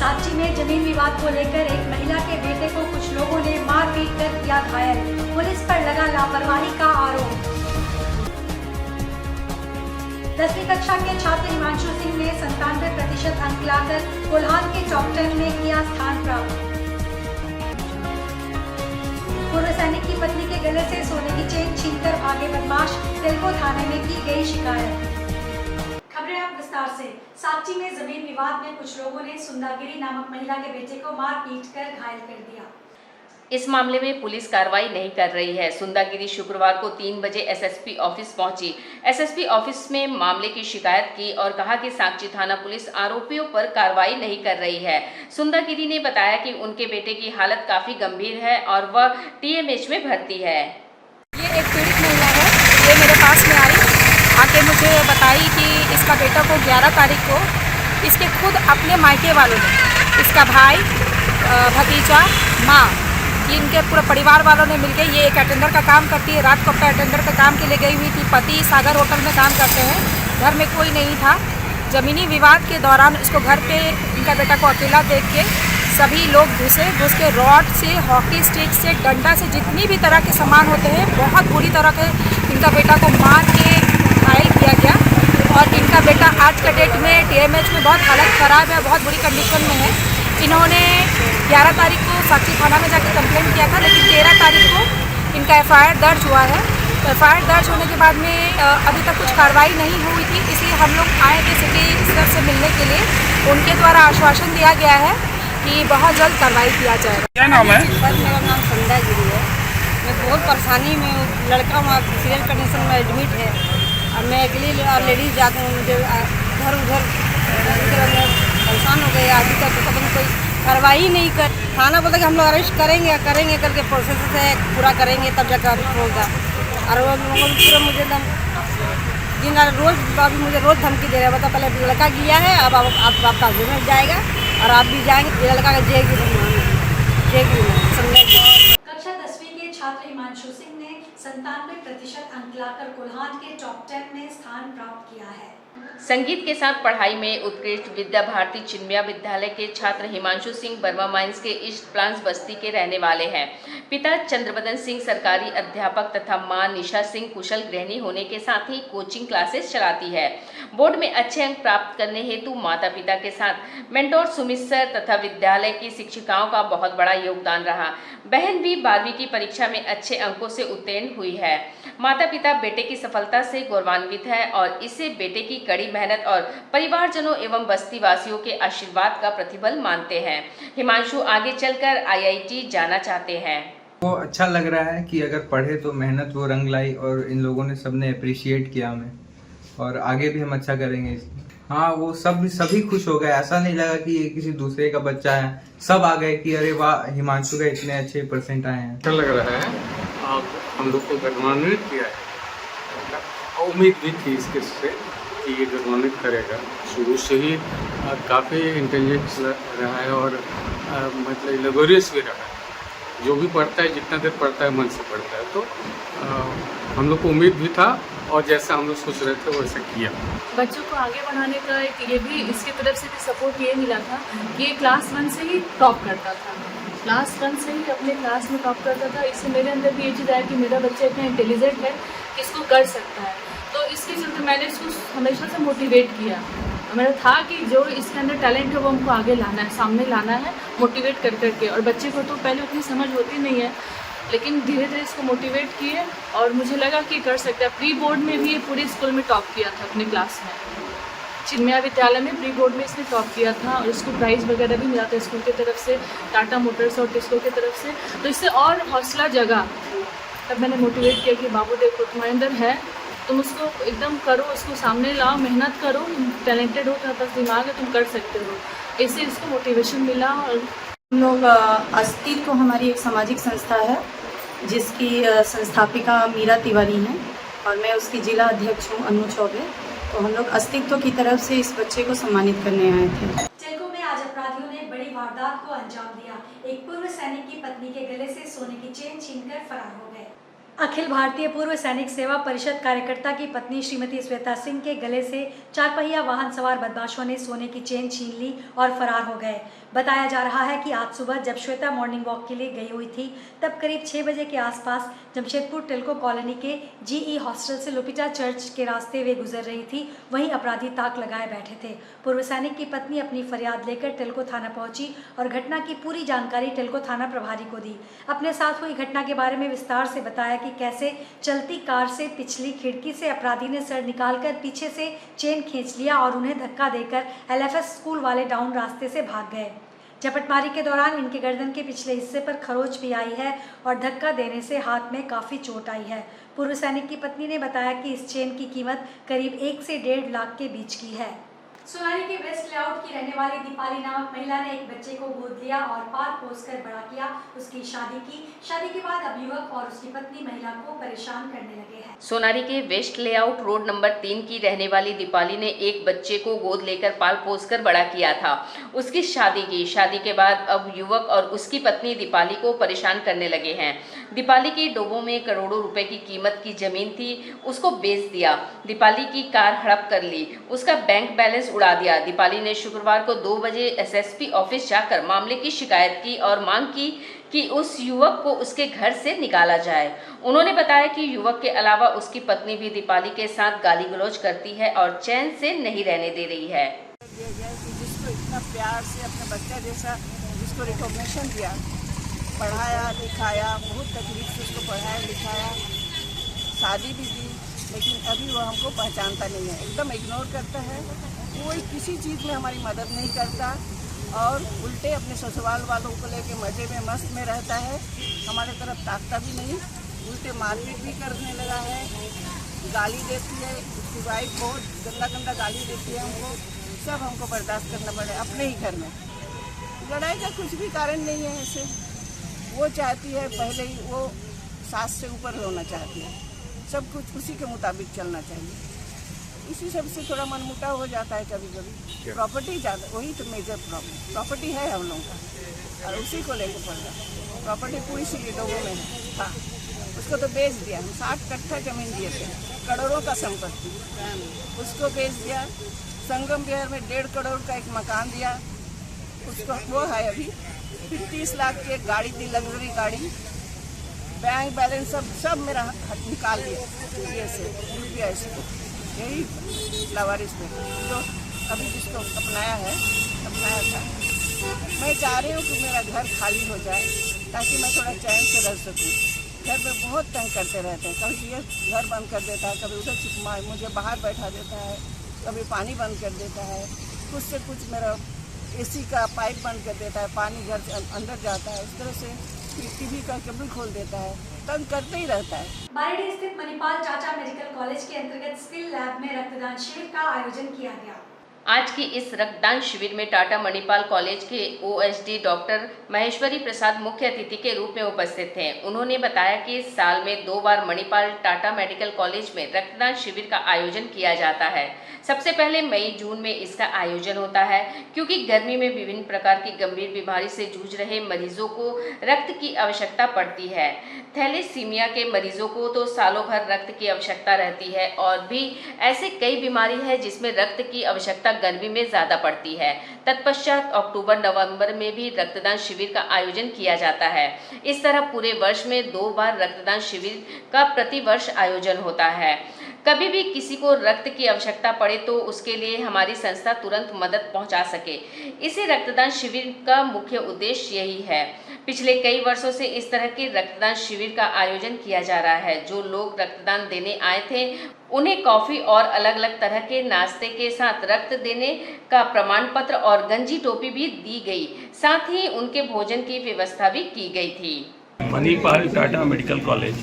सांची में जमीन विवाद को लेकर एक महिला के बेटे को कुछ लोगों ने मारपीट कर किया घायल। पुलिस पर लगा लापरवाही का आरोप। 10वीं कक्षा के छात्र हिमांशु सिंह ने 97% अंक लाकर कोल्हान के टॉप 10 में किया स्थान प्राप्त। पूर्व सैनिक की पत्नी के गले से सोने की चेन छीनकर भागे बदमाश, तिलको थाने में की गई शिकायत। खबरें अब विस्तार से। सांची में जमीन विवाद में कुछ लोगों ने सुंदागिरी नामक महिला के बेटे को मार पीट कर घायल कर दिया। इस मामले में पुलिस कार्रवाई नहीं कर रही है। सुंदागिरी शुक्रवार को 3 बजे एसएसपी ऑफिस पहुंची। एसएसपी ऑफिस में मामले की शिकायत की और कहा कि सांची थाना पुलिस आरोपियों पर कार्रवाई नहीं कर रही है। सुंदागिरी ने बताया कि उनके बेटे की हालत काफी गंभीर है और वह टीएमएच में भर्ती है। ये एक पीड़ित महिला है, ये मेरे पास में आई, आके मुझे बताई कि इसका बेटा को 11 तारीख को इसके खुद अपने मायके वालों ने, इसका भाई, भतीजा, माँ, इनके पूरे परिवार वालों ने मिलकर, ये एक अटेंडर का काम करती है, रात को अपने अटेंडर का काम के लिए गई हुई थी। पति सागर होटल में काम करते हैं, घर में कोई नहीं था। ज़मीनी विवाद के दौरान इसको घर पे इनका बेटा को अकेला देख के सभी लोग घुस के रॉड से, हॉकी स्टिक से, डंडा से, जितनी भी तरह के सामान होते हैं, बहुत बुरी तरह के इनका बेटा को मार के घायल किया गया। और इनका बेटा आज के डेट में टीएमएच में बहुत हालत ख़राब है, बहुत बुरी कंडीशन में है। इन्होंने 11 तारीख को सांची थाना में जाकर कंप्लेंट किया था, लेकिन 13 तारीख को इनका एफआईआर दर्ज हुआ है। तो एफआईआर दर्ज होने के बाद में अभी तक कुछ कार्रवाई नहीं हुई थी, इसलिए हम लोग आए थे सिटी स्तर से मिलने के लिए। उनके द्वारा आश्वासन दिया गया है कि बहुत जल्द कार्रवाई किया जाएगा। क्या नाम है? मेरा नाम सुंदागिरी है। मैं बहुत परेशानी में हूँ, लड़का वहाँ सीरियल कंडीशन में एडमिट है और मैं अकेली लेडीज जाती हूँ। मुझे इधर उधर परेशान हो गए। अभी तक तो कभी कोई कार्रवाई नहीं कर, थाना बोलता कि हम लोग अरेस्ट करेंगे करके प्रोसेस से पूरा करेंगे तब जाकर अरेस्ट होगा। और वो पूरा मुझे दिन रोज अभी मुझे रोज धमकी दे रहा है। बता पहले लड़का गया है, अब आपका मिल जाएगा और आप भी जाएंगे। ये लड़का का जेगी कक्षा 10वीं के छात्र हिमांशु सिंह ने 97% अंक लाकर कोल्हान के टॉप 10 में स्थान प्राप्त किया है। संगीत के साथ पढ़ाई में उत्कृष्ट विद्या भारती चिन्मया विद्यालय के छात्र हिमांशु सिंह बर्मा माइंस के ईस्ट प्लांस बस्ती के रहने वाले हैं। पिता चंद्रबदन सिंह सरकारी अध्यापक तथा मां निशा सिंह कुशल गृहिणी होने के साथ ही कोचिंग क्लासेस चलाती है। बोर्ड में अच्छे अंक प्राप्त करने हेतु माता पिता के साथ मेंटोर सुमित सर तथा विद्यालय की शिक्षिकाओं का बहुत बड़ा योगदान रहा। बहन भी 12वीं की परीक्षा में अच्छे अंकों से उत्तीर्ण हुई है। माता पिता बेटे की सफलता से गौरवान्वित है और इसे बेटे की कड़ी मेहनत और परिवारजनों एवं बस्ती वासियों के आशीर्वाद का प्रतिफल मानते हैं। हिमांशु आगे चलकर IIT जाना चाहते हैं। वो अच्छा लग रहा है कि अगर पढ़े तो मेहनत वो रंग लाई और इन लोगों ने सबने अप्रिशिएट किया हमें और आगे भी हम अच्छा करेंगे। हाँ, वो सभी खुश हो गए। ऐसा नहीं लगा कि ये किसी दूसरे का बच्चा है। सब आ गए कि अरे वाह, हिमांशु का इतने अच्छे परसेंट आए हैं। अच्छा लग रहा है, हम लोग को गौरवान्वित किया है। उम्मीद भी थी इसके से कि ये गौरवान्वित करेगा। शुरू से ही काफ़ी इंटेलिजेंस रहा है और मतलब लेबोरियस भी रहा है। जो भी पढ़ता है, जितना देर पढ़ता है, मन से पढ़ता है। तो हम लोग को उम्मीद भी था और जैसा हम लोग सोच रहे थे वैसा किया। बच्चों को आगे बढ़ाने का एक ये भी इसकी तरफ से भी सपोर्ट ये मिला था कि ये क्लास 1 से ही टॉप करता था। क्लास 1 से ही अपने क्लास में टॉप करता था। इससे मेरे अंदर भी ये चीज़ आया कि मेरा बच्चा इतना इंटेलिजेंट है कि इसको कर सकता है। तो इसके चलते मैंने इसको हमेशा से मोटिवेट किया। मेरा था कि जो इसके अंदर टैलेंट है वो हमको आगे लाना है, सामने लाना है, मोटिवेट कर करके। और बच्चे को तो पहले उतनी समझ होती नहीं है, लेकिन धीरे धीरे इसको मोटिवेट किए और मुझे लगा कि कर सकता है। प्री बोर्ड में भी ये पूरे स्कूल में टॉप किया था अपने क्लास में। चिन्मया विद्यालय में प्री बोर्ड में इसने टॉप किया था और इसको प्राइज़ वगैरह भी मिला था स्कूल की तरफ से, टाटा मोटर्स और टिस्को की तरफ से। तो इससे और हौसला जगा। तब मैंने मोटिवेट किया कि बाबू देखो, तुम्हारे अंदर है, तुम उसको एकदम करो, उसको सामने लाओ, मेहनत करो, टैलेंटेड हो, तुम्हारे पास दिमाग है, तुम कर सकते हो। इससे इसको मोटिवेशन मिला। और हम लोग अस्तित्व हमारी एक सामाजिक संस्था है जिसकी संस्थापिका मीरा तिवारी हैं और मैं उसकी जिला अध्यक्ष हूँ अनु चौबे। तो हम लोग अस्तित्व की तरफ से इस बच्चे को सम्मानित करने आए थे। टेलको में आज अपराधियों ने बड़ी वारदात को अंजाम दिया। एक पूर्व सैनिक की पत्नी के गले से सोने की चेन छीनकर फरार हो गए। अखिल भारतीय पूर्व सैनिक सेवा परिषद कार्यकर्ता की पत्नी श्रीमती श्वेता सिंह के गले से 4 पहिया वाहन सवार बदमाशों ने सोने की चेन छीन ली और फरार हो गए। बताया जा रहा है कि आज सुबह जब श्वेता मॉर्निंग वॉक के लिए गई हुई थी तब करीब 6 बजे के आसपास जमशेदपुर टिल्को कॉलोनी के जीई हॉस्टल से लुपिटा चर्च के रास्ते वे गुजर रही थी, वहीं अपराधी ताक लगाए बैठे थे। पूर्व सैनिक की पत्नी अपनी फरियाद लेकर टिल्को थाना पहुंची और घटना की पूरी जानकारी टिल्को थाना प्रभारी को दी। अपने साथ हुई घटना के बारे में विस्तार से बताया कि कैसे चलती कार से पिछली खिड़की से अपराधी ने सर निकालकर पीछे से चेन खींच लिया और उन्हें धक्का देकर LFS स्कूल वाले डाउन रास्ते से भाग गए। झपटमारी के दौरान इनके गर्दन के पिछले हिस्से पर खरोच भी आई है और धक्का देने से हाथ में काफ़ी चोट आई है। पूर्व सैनिक की पत्नी ने बताया कि इस चेन की कीमत करीब 1 से 1.5 लाख के बीच की है। सोनारी के वेस्ट लेआउट की रहने वाली दीपाली नामक महिला ने एक बच्चे को गोद लिया और पाल पोस कर बड़ा किया। उसकी शादी की। शादी के बाद अब युवक और उसकी पत्नी महिला को परेशान करने लगे हैं। सोनारी के वेस्ट लेआउट रोड नंबर 3 की रहने वाली दीपाली ने एक बच्चे को गोद लेकर पाल पोस कर बड़ा किया था। उसकी शादी की। शादी के बाद अब युवक और उसकी पत्नी दीपाली को परेशान करने लगे हैं। दीपाली की डोबों में करोड़ों रुपए की कीमत की जमीन थी, उसको बेच दिया। दीपाली की कार हड़प कर ली, उसका बैंक बैलेंस उड़ा दिया। दीपाली ने शुक्रवार को 2 बजे SSP ऑफिस जाकर मामले की शिकायत की और मांग की कि उस युवक को उसके घर से निकाला जाए। उन्होंने बताया कि युवक के अलावा उसकी पत्नी भी दीपाली के साथ गाली गलौज करती है और चैन से नहीं रहने दे रही है। जिसको इतना प्यार से अपने बच्चा जैसा जिसको रिकॉग्निशन दिया, पढ़ाया लिखाया, बहुत तकलीफ से उसको पढ़ाया लिखाया, शादी भी दी, लेकिन अभी वो हमको पहचानता नहीं है, एकदम इग्नोर करता है। कोई किसी चीज़ में हमारी मदद नहीं करता और उल्टे अपने ससुराल वालों को लेके मज़े में मस्त में रहता है। हमारे तरफ ताकता भी नहीं, उल्टे मारपीट भी करने लगा है, गाली देती है। उसकी वाइफ बहुत गंदा गंदा गाली देती है हमको। सब हमको बर्दाश्त करना पड़े अपने ही घर में। लड़ाई का कुछ भी कारण नहीं है। ऐसे वो चाहती है, पहले ही वो सास से ऊपर होना चाहती है, सब कुछ उसी के मुताबिक चलना चाहिए। इसी सब से थोड़ा मनमुटाव हो जाता है कभी कभी। प्रॉपर्टी ज़्यादा, वही तो मेजर प्रॉब्लम, प्रॉपर्टी है हम लोगों का और उसी को लेकर पड़ रहा। प्रॉपर्टी पूरी सी लोगों में है। हाँ, उसको तो बेच दिया। हम 60 कट्ठा जमीन दिए थे, करोड़ों का संपत्ति, उसको बेच दिया। संगम विहार में 1.5 करोड़ का एक मकान दिया, उसको वो है अभी। फिर 30 लाख की एक गाड़ी दी, लग्जरी गाड़ी। बैंक बैलेंस सब मेरा निकाल दिया ये से UPI से। यही लावारिस में जो अभी जिसको अपनाया था। मैं चाह रही हूँ कि मेरा घर खाली हो जाए ताकि मैं थोड़ा चैन से रह सकूँ। घर में बहुत तंग करते रहते हैं, कभी ये घर बंद कर देता है, कभी उधर छिपमा मुझे बाहर बैठा देता है, कभी पानी बंद कर देता है, कुछ से कुछ मेरा AC का पाइप बंद कर देता है, पानी घर से अंदर जाता है। इस तरह से TV का केबल खोल देता है, तंग करते ही रहता है। बारिडी स्थित मणिपाल टाटा मेडिकल कॉलेज के अंतर्गत स्किल लैब में रक्तदान शिविर का आयोजन किया गया। आज की इस रक्तदान शिविर में टाटा मणिपाल कॉलेज के OSD डॉक्टर महेश्वरी प्रसाद मुख्य अतिथि के रूप में उपस्थित थे। उन्होंने बताया कि साल में 2 बार मणिपाल टाटा मेडिकल कॉलेज में रक्तदान शिविर का आयोजन किया जाता है। सबसे पहले मई जून में इसका आयोजन होता है क्योंकि गर्मी में विभिन्न प्रकार की गंभीर बीमारी से जूझ रहे मरीजों को रक्त की आवश्यकता पड़ती है। थैलेसीमिया के मरीजों को तो सालों भर रक्त की आवश्यकता रहती है और भी ऐसे कई बीमारी है जिसमें रक्त की आवश्यकता गर्मी में ज़्यादा पड़ती है। तत्पश्चात अक्टूबर नवंबर में भी रक्तदान शिविर का आयोजन किया जाता है। इस तरह पूरे वर्ष में 2 बार रक्तदान शिविर का प्रतिवर्ष आयोजन होता है। कभी भी किसी को रक्त की आवश्यकता पड़े तो उसके लिए हमारी संस्था तुरंत मदद पहुंचा सके, इसे रक्तदान शिविर का मुख्य उद्देश्य यही है। पिछले कई वर्षों से इस तरह के रक्तदान शिविर का आयोजन किया जा रहा है। जो लोग रक्तदान देने आए थे उन्हें कॉफ़ी और अलग अलग तरह के नाश्ते के साथ रक्त देने का प्रमाण पत्र और गंजी टोपी भी दी गई, साथ ही उनके भोजन की व्यवस्था भी की गई थी। मणिपाल टाटा मेडिकल कॉलेज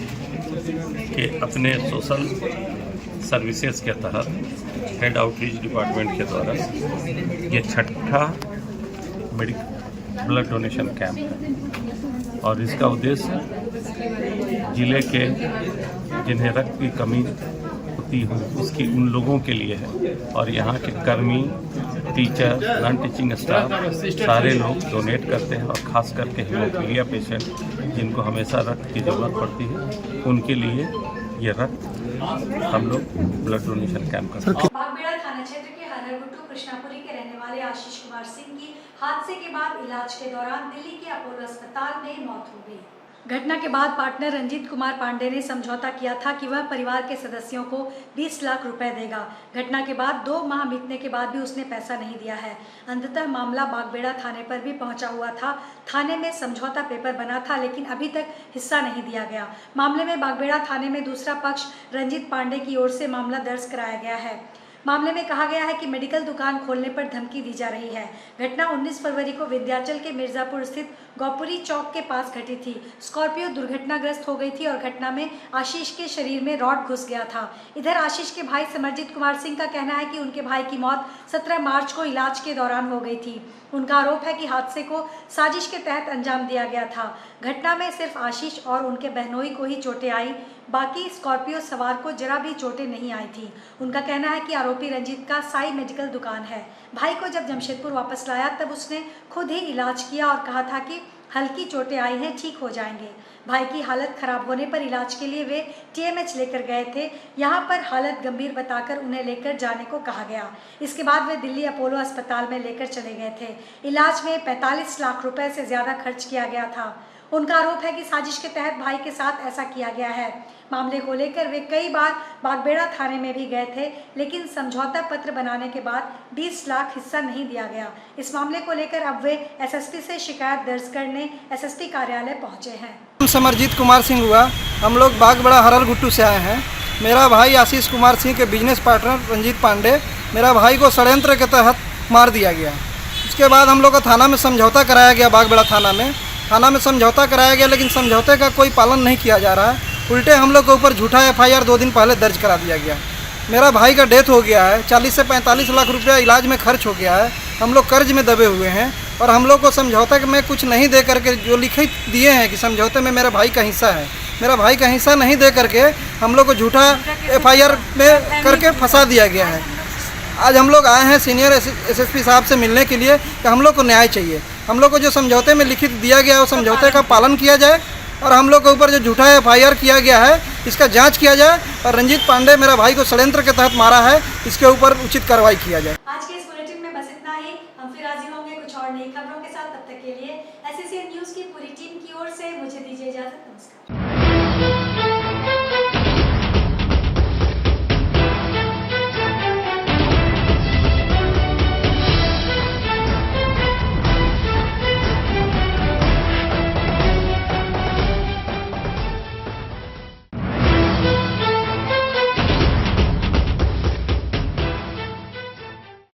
के अपने सोशल सर्विसेज के तहत हेड आउटरीच डिपार्टमेंट के द्वारा ये 6ठा ब्लड डोनेशन कैंप है और इसका उद्देश्य जिले के जिन्हें रक्त की कमी बस्ती हूँ उसकी उन लोगों के लिए है और यहाँ के कर्मी, टीचर, नॉन टीचिंग स्टाफ सारे लोग डोनेट करते हैं और ख़ास करके हेमोफीलिया पेशेंट जिनको हमेशा रक्त की ज़रूरत पड़ती है उनके लिए ये रक्त हम लोग ब्लड डोनेशन कैंप करते हैं। बागबेड़ा थाना क्षेत्र के हरहरगुट्टू कृष्णापुरी के रहने वाले आशीष कुमार सिंह की हादसे के बाद इलाज के दौरान दिल्ली के अपोलो अस्पताल में मौत हो गई। घटना के बाद पार्टनर रंजीत कुमार पांडे ने समझौता किया था कि वह परिवार के सदस्यों को 20 लाख रुपए देगा। घटना के बाद 2 माह बीतने के बाद भी उसने पैसा नहीं दिया है। अंततः मामला बागबेड़ा थाने पर भी पहुंचा हुआ था। थाने में समझौता पेपर बना था लेकिन अभी तक हिस्सा नहीं दिया गया। मामले में बागबेड़ा थाने में दूसरा पक्ष रंजीत पांडे की ओर से मामला दर्ज कराया गया है। मामले में कहा गया है कि मेडिकल दुकान खोलने पर धमकी दी जा रही है। घटना 19 फरवरी को विंध्याचल के मिर्जापुर स्थित गौपुरी चौक के पास घटी थी। स्कॉर्पियो दुर्घटनाग्रस्त हो गई थी और घटना में आशीष के शरीर में रॉड घुस गया था। इधर आशीष के भाई समरजीत कुमार सिंह का कहना है कि उनके भाई की मौत 17 मार्च को इलाज के दौरान हो गई थी। उनका आरोप है कि हादसे को साजिश के तहत अंजाम दिया गया था। घटना में सिर्फ आशीष और उनके बहनोई को ही चोटें आई, बाकी स्कॉर्पियो सवार को जरा भी चोटें नहीं आई थी। उनका कहना है कि आरोपी रंजीत का साई मेडिकल दुकान है। भाई को जब जमशेदपुर वापस लाया तब उसने खुद ही इलाज किया और कहा था कि हल्की चोटें आई हैं, ठीक हो जाएंगे। भाई की हालत खराब होने पर इलाज के लिए वे TMH लेकर गए थे। यहाँ पर हालत गंभीर बताकर उन्हें लेकर जाने को कहा गया। इसके बाद वे दिल्ली अपोलो अस्पताल में लेकर चले गए थे। इलाज में 45 लाख रुपए से ज़्यादा खर्च किया गया था। उनका आरोप है कि साजिश के तहत भाई के साथ ऐसा किया गया है। मामले को लेकर वे कई बार बागबेड़ा थाने में भी गए थे लेकिन समझौता पत्र बनाने के बाद 20 लाख हिस्सा नहीं दिया गया। इस मामले को लेकर अब वे SSP से शिकायत दर्ज करने SSP कार्यालय पहुंचे हैं। समरजीत कुमार सिंह हुआ, हम लोग बागबेड़ा हरहरगुट्टू से आए हैं। मेरा भाई आशीष कुमार सिंह के बिजनेस पार्टनर रंजीत पांडे, मेरा भाई को षड्यंत्र के तहत मार दिया गया। उसके बाद हम लोग को थाना में समझौता कराया गया। बागबेड़ा थाना में समझौता कराया गया लेकिन समझौते का कोई पालन नहीं किया जा रहा है। उल्टे हम लोग के ऊपर झूठा FIR 2 दिन पहले दर्ज करा दिया गया। मेरा भाई का डेथ हो गया है, 40 से 45 लाख रुपया इलाज में खर्च हो गया है। हम लोग कर्ज में दबे हुए हैं और हम लोग को समझौते में कुछ नहीं दे करके जो लिखित दिए हैं कि समझौते में मेरे भाई का हिस्सा है, मेरा भाई का हिस्सा नहीं दे करके हम लोग को झूठा FIR में करके फंसा दिया गया है। आज हम लोग आए हैं सीनियर SSP साहब से मिलने के लिए कि हम लोग को न्याय चाहिए। हम लोग को जो समझौते में लिखित दिया गया है वो समझौते का पालन किया जाए और हम लोग के ऊपर जो झूठा FIR किया गया है इसका जांच किया जाए और रंजीत पांडे मेरा भाई को षड्यंत्र के तहत मारा है, इसके ऊपर उचित कार्रवाई किया जाए। आज के इस बुलेटिन में बस इतना ही। हम फिर हाजिर होंगे कुछ और नई खबरों के साथ। तब तक के लिए SSN न्यूज़ की पूरी टीम की ओर से मुझे दीजिए इजाजत। नमस्कार।